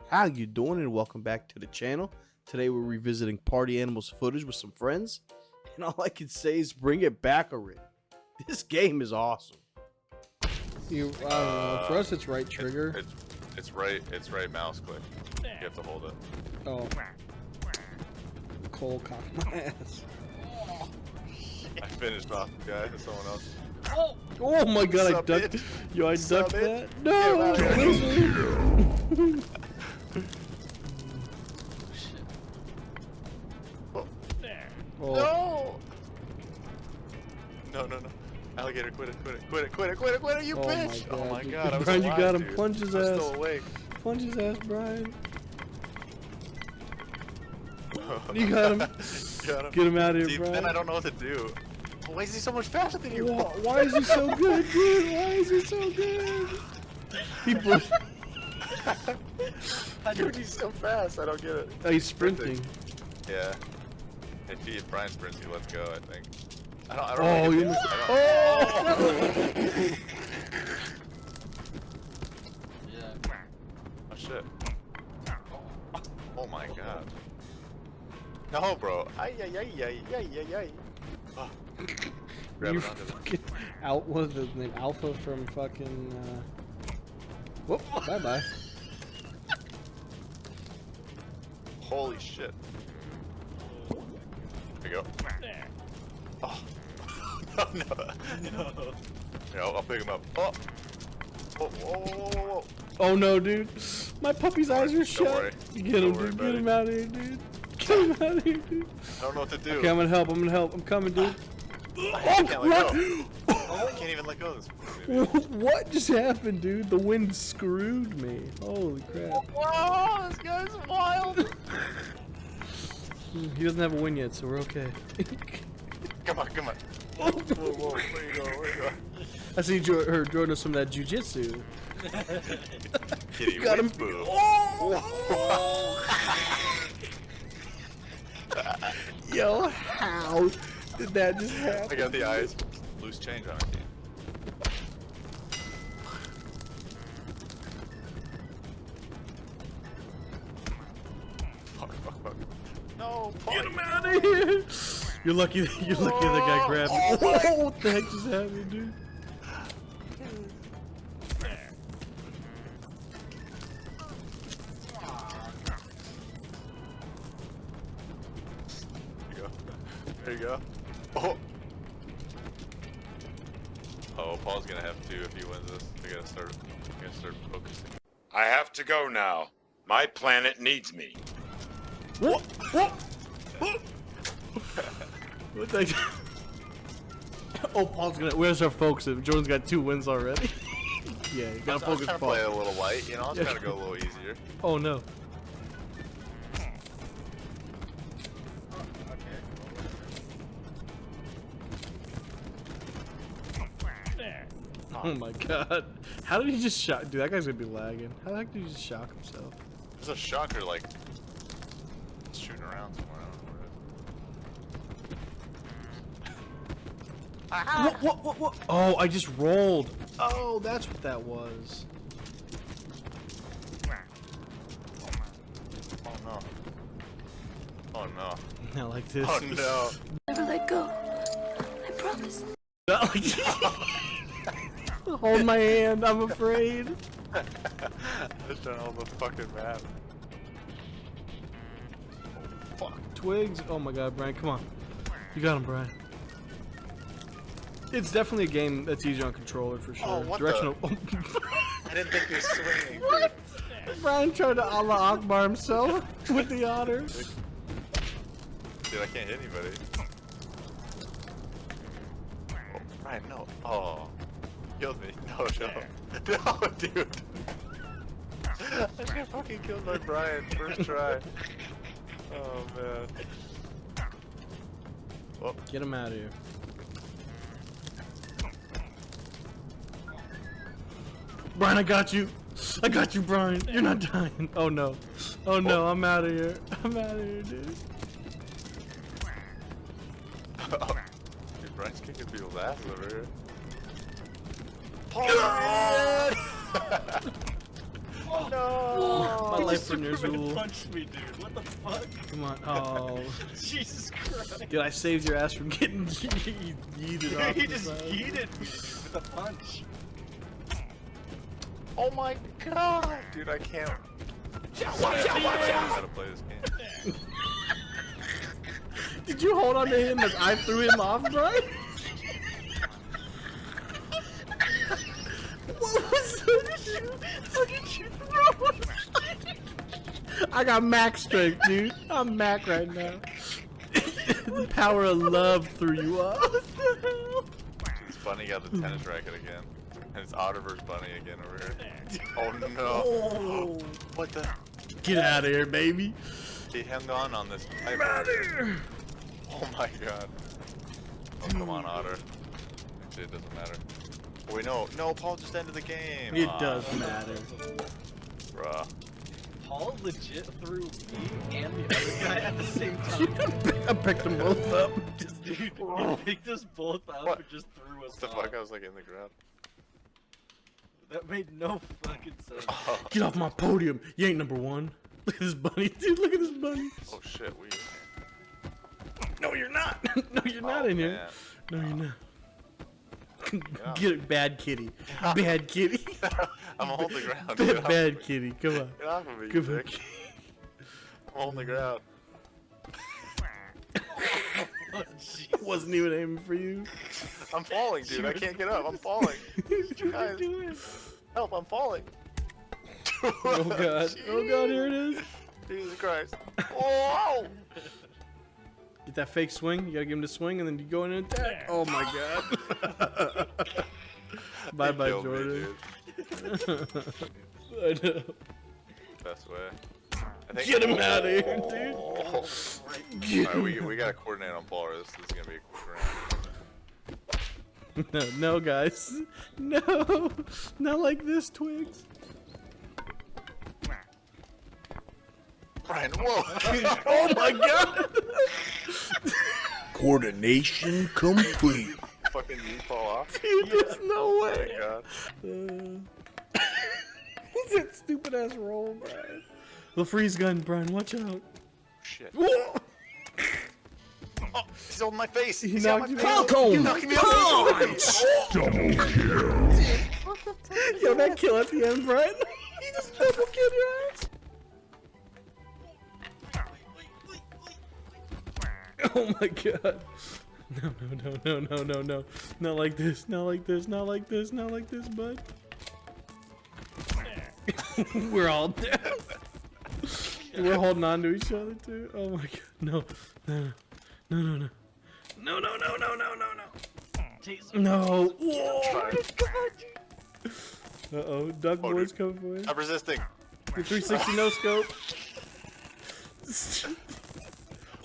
How you doing, and welcome back to the channel. Today we're revisiting Party Animals footage with some friends, and all I can say is bring it back already. This game is awesome. I don't know. For us, it's right trigger. It's right mouse click. You have to hold it. Oh. Cole cocked my ass. I finished off the guy with someone else. Oh my god, I ducked. Yo, I ducked that. No! Oh. No! No! Alligator, quit it, you bitch! Oh my god, I was Brian, alive, you got him. dude. Plunge his I'm ass. still awake. Plunge his ass, Brian. You got him. Get him out of here, See, Brian. then I don't know what to do. Why is he so much faster than you? Why is he so good, dude? Why is he so good? People. How do he's so fast? I don't get it. Oh, he's sprinting. Yeah. If Brian sprints, he lets go, I think. I don't Oh, really you missed. Oh shit. Oh my god. No, bro. Ay. Oh. Grab You it onto fucking out. What was his name? Alpha from fucking. Whoop! Bye bye. Holy shit. There you go. Oh. No. Yeah, I'll pick him up. Oh. Whoa. Oh no, dude. My puppy's eyes are shut. worry. Get him, Don't worry, dude. buddy. Get him out of here, dude. Get him out of here, dude. I don't know what to do. Okay, I'm gonna help. I'm coming, dude. I can't let go. I can't even let go of this. What just happened, dude? The wind screwed me. Holy crap. Whoa, this guy's wild. He doesn't have a win yet, so we're okay. Come on. Whoa, where you going? I see her Jordan some of that jujitsu. Kitty, Got him. boo. Yo, how did that just happen? I got the eyes. Loose change on it. Fuck. No, Get him out of here! You're lucky that guy grabbed me. Oh, what the heck just happened, dude? There you go. Oh, Paul's gonna have to if he wins this. We gotta start focusing. I have to go now. My planet needs me. What the? Oh, Paul's gonna. Where's our focus? Jordan's got 2 wins already. Yeah, you gotta I was focus, trying to Paul. play a little light, you know. I was Yeah. trying to go a little easier. Oh no. Oh my god. How did he just shock? Dude, that guy's gonna be lagging. How the heck did he just shock himself? There's a shocker like shooting around somewhere. I don't know where it is. What? Oh, I just rolled. Oh, that's what that was. Oh no. Not like this. Oh no. Never let go. I promise. Not like Hold my hand, I'm afraid. I was trying to hold the fucking map. Fuck. Twigs. Oh my god, Brian, come on. You got him, Brian. It's definitely a game that's easier on controller for sure. Oh, what Directional. I didn't think he was swinging. What? Brian tried to Allah Akbar himself with the otter. Dude, I can't hit anybody. Oh, Ryan, no. Oh. Killed me. No, dude. I just got fucking killed by Brian first try. Oh man. Oh. Get him out of here. Brian, I got you. Brian. You're not dying. Oh no. Oh no, I'm out of here. I'm out of here, dude. Dude, Brian's kicking people's asses over here. No! My life from yours rule. Punched me, dude. What the fuck? Come on. Oh. Jesus Christ. Dude, I saved your ass from getting yeeted off. He the just side. yeeted me with a punch. Oh my god! Dude, I can't. Watch out! How to play this game. Did you hold on to him as I threw him off, Brian? What was that? How did you throw him? I got max strength, dude. I'm Mac right now. The power of love threw you off. This bunny got the tennis racket again. And it's Otter versus Bunny again over here. Oh no! What the? Get out of here, baby. He hung on this. Get out of here. Oh my god. Oh, come on, Otter. Actually, it doesn't matter. Oh, wait, no. No, Paul just ended the game. It Aw, does matter. Bruh. Paul legit threw me and the other guy at the same time. I picked them both up. Dude, he picked us both up What? and just threw us What the off. fuck? I was like in the ground. That made no fucking sense. Oh, Get off my podium. You ain't number one. Look at this bunny, dude. Look at this bunny. oh shit, we. No, you're not. No, you're not in here. No, you're not. Yeah. Get it, bad kitty. Bad kitty. I'm holding the ground. Get off Bad of me. kitty. Come on. Get off of me, you Come on. dick. I'm holding the ground. Oh, jeez. Wasn't even aiming for you. I'm falling, dude. I can't get up. I'm falling. Guys, help! I'm falling. Oh god. Oh god, here it is. Jesus Christ. Whoa! Get that fake swing. You gotta give him the swing and then you go in and attack. Oh my god. Bye bye, Killed me, Jordan. dude. I know. Best way. I think Get him out of here, dude. Oh. Get Alright, we gotta coordinate on Paul. This is gonna be a quick round. No, no, guys. No. Not like this, Twigs. Brian, whoa! Oh my god. Coordination complete. Fucking you fall off. Dude, there's no Oh way. my god. What's that stupid ass roll, Brian? The freeze gun, Brian, watch out. Shit. Whoa! Oh, he's holding my face. He He's on knocked my you face. out. He's knocking me out. Yo, that kill at the end, Brian. He just double killed your ass. Oh my god. No, no, no, no, no, no, no. Not like this, not like this, not like this, not like this, bud. We're all dead. We're holding on to each other too. Oh my god. No. No. No, no, no. No, no, no, no, no, no, no. No. Whoa. Uh-oh. Duck Oh, boys dude. coming for you. I'm resisting. Your 360 no scope.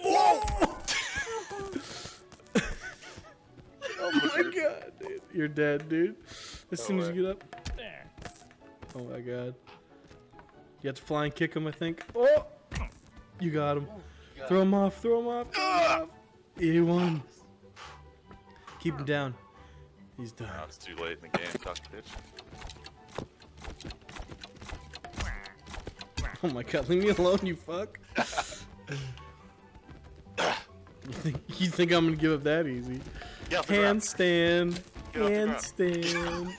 Whoa! Oh my god, dude. You're dead, dude. As soon as you get up. Oh my god. You have to fly and kick him, I think. Oh! You got him. Throw him off, throw him off, throw him off. He won. Keep him down. He's done. Now it's too late in the game, duck bitch. Oh my god, leave me alone, you fuck. You think I'm gonna give up that easy? Get off the ground. Handstand. Get off the ground.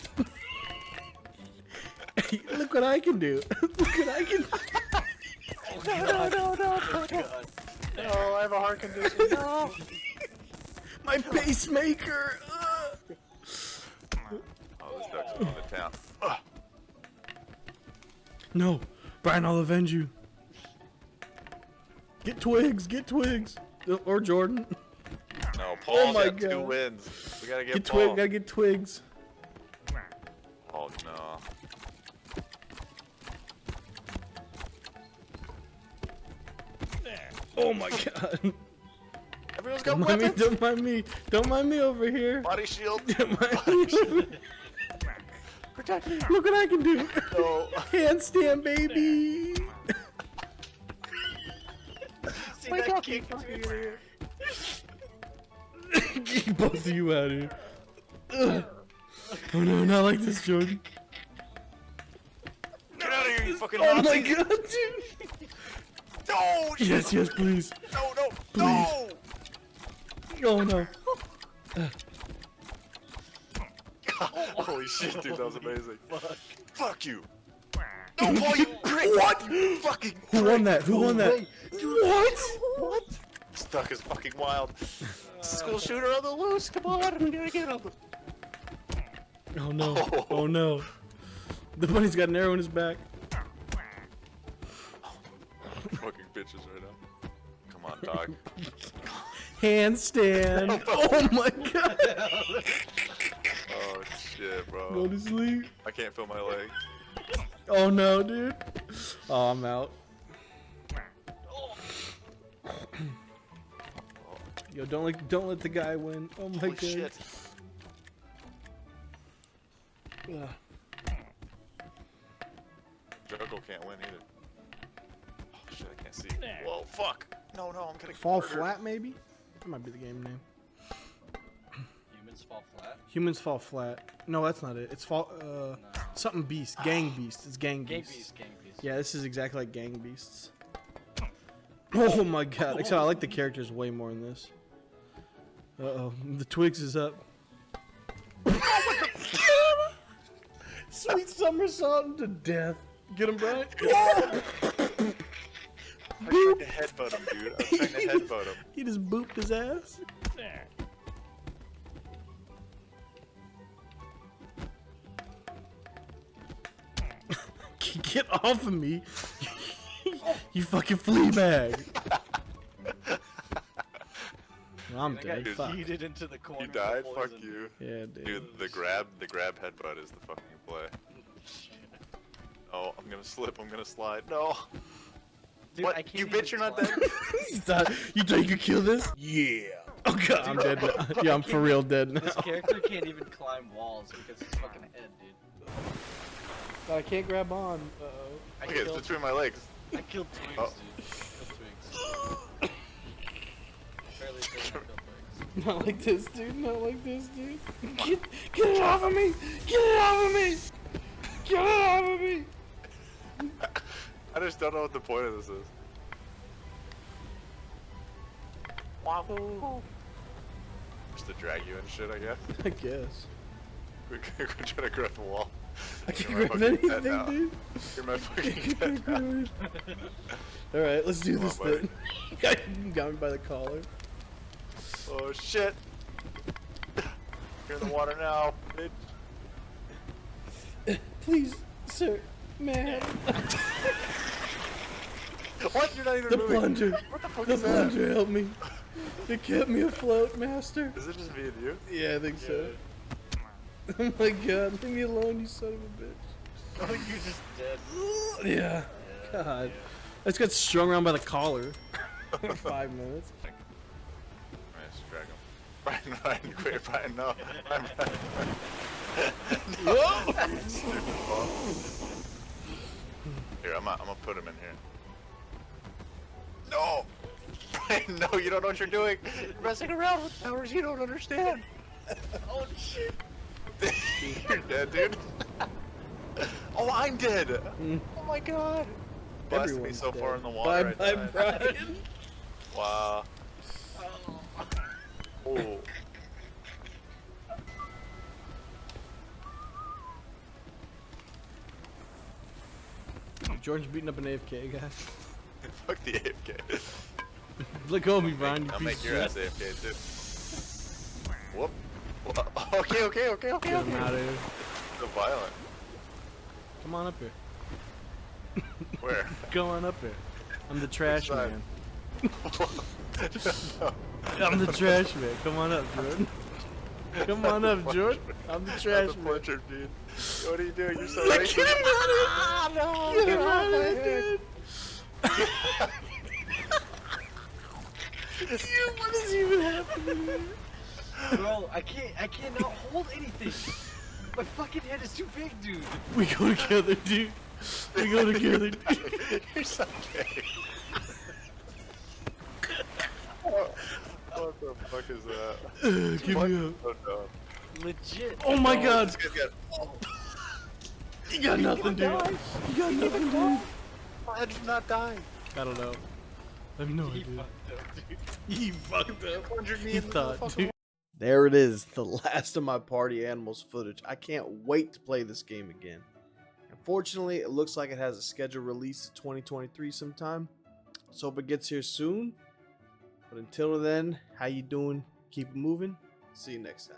Handstand. Look what I can do. Look what I can do. No, I have a heart condition. No. My pacemaker. Oh, this duck's going to town. No. Brian, I'll avenge you. Get Twigs. Get Twigs. Or Jordan. No, Paul's my got 2 God. wins. We gotta get Get Paul. Twig. Gotta get Twigs. Oh no. Oh my god. Everyone's got Don't mind me. weapons. Don't mind me. Don't mind me over here. Body shield. Don't mind me. Protect me. Look what I can do. No. Handstand, baby. See that kick too? Get both of you out of here. Ugh. Oh no, not like this, Jordan. Get out of here, you fucking Oh my Nazis. god, dude! No! Yes, yes, please. No, no, Please. no! Oh no. Holy shit, dude, that was amazing. Fuck you. No, Paul, you prick! What? You fucking Who won that? Who won that? What? Stuck is fucking wild. School shooter on the loose, come on, we gotta get him. Oh no. Oh no. The bunny's got an arrow in his back. Fucking bitches right now. Come on, dog. Handstand. Oh my god. Oh shit, Go bro. to sleep. I can't feel my leg. Oh no, dude. Oh, I'm out. Yo, don't let the guy win. Oh my Holy god. shit. Ugh. Juggle can't win either. Oh shit, I can't see. Whoa, fuck. No, no, I'm gonna Fall murdered. flat, maybe? That might be the game name. Humans fall flat. Humans fall flat. No, that's not it. It's fall. Something beast. Gang beast. It's gang Gang beast. beast, gang beast. Yeah, this is exactly like gang beasts. Oh my god. Except I like the characters way more in this. Uh oh. The Twigs is up. Sweet somersault to death. Get him, Brian. I'm trying to headbutt him, dude. I'm trying to headbutt him. He just booped his ass. Get off of me. You fucking flea bag. I'm I got dead. Fuck. yeeted into the corner. You died? of Fuck poison. you. Yeah, dude. Dude, the grab headbutt is the fucking play. Oh, I'm gonna slip, I'm gonna slide. No! Dude, What? I can't You even bitch, you're not climb. dead? You thought you could kill this? Yeah. Oh god, I'm dead now. Yeah, I'm for real dead now. This character can't even climb walls because his fucking head, dude. I can't grab on. Uh-oh. I Okay, it's killed, between my legs. I killed Twigs, Oh. dude. Killed Twigs. Barely said I killed Twigs. Not like this, dude. Not like this, dude. Get it off of me! Get it off of me! Get it off of me! I just don't know what the point of this is. Just to drag you and shit, I guess. I guess. We're trying to grab the wall. I can't You're my grab fucking pet anything, now. dude. You're my fucking pet now. Alright, let's do Come on, this buddy. then. You got me by the collar. Oh shit! You're in the water now, bitch. Please, sir, man. What? You're not even The moving. plunger. What the fuck The is that? plunger helped me. It kept me afloat, master. Is it just me and you? Yeah, I think so. Oh my god, leave me alone, you son of a bitch. Oh, you're just dead. Yeah. God. I just got strung around by the collar for 5 minutes. Alright, just drag him. Brian, quit, Brian, no. Brian. Whoa! Stupid ball. Here, I'm gonna put him in here. No! Brian, no, you don't know what you're doing. You're messing around with powers you don't understand. Oh shit! You're dead, dude. Oh, I'm dead. Oh my god. Blasted me Everyone's so far dead. in the water. Bye, I bye, died. Brian. Wow. Oh. Jordan's beating up an AFK, guys. Fuck the AFK. Let go of me, Brian. You I'll piece make of your ass shit. AFK too. Whoop. Okay, okay, okay, okay, Get okay. him out of here. So violent. Come on up here. Where? Come on up here. I'm the trash side? man. No. I'm the trash man. Come on up, Jordan. Come on up, Jordan. I'm the trash Not the man. portrait, dude. What are you doing? You're so Get racist. him out of here! No, Get him off out my of here, head. dude! Dude, what is even happening here? Bro, I cannot hold anything. My fucking head is too big, dude. We go together, dude. We go together, dude. You're so gay. What the fuck is that? Give me up. So dumb. Legit. Oh my god. This guy's got. You got nothing, dude. You got nothing, dude. Why did you not die? I don't know. I have no He idea. fucked up, dude. He fucked up. Conjured me He in the thought, motherfucking dude. There it is, the last of my party animals footage. I can't wait to play this game again. Unfortunately, it looks like it has a scheduled release in 2023 sometime. So hope it gets here soon. But until then, how you doing? Keep it moving. See you next time.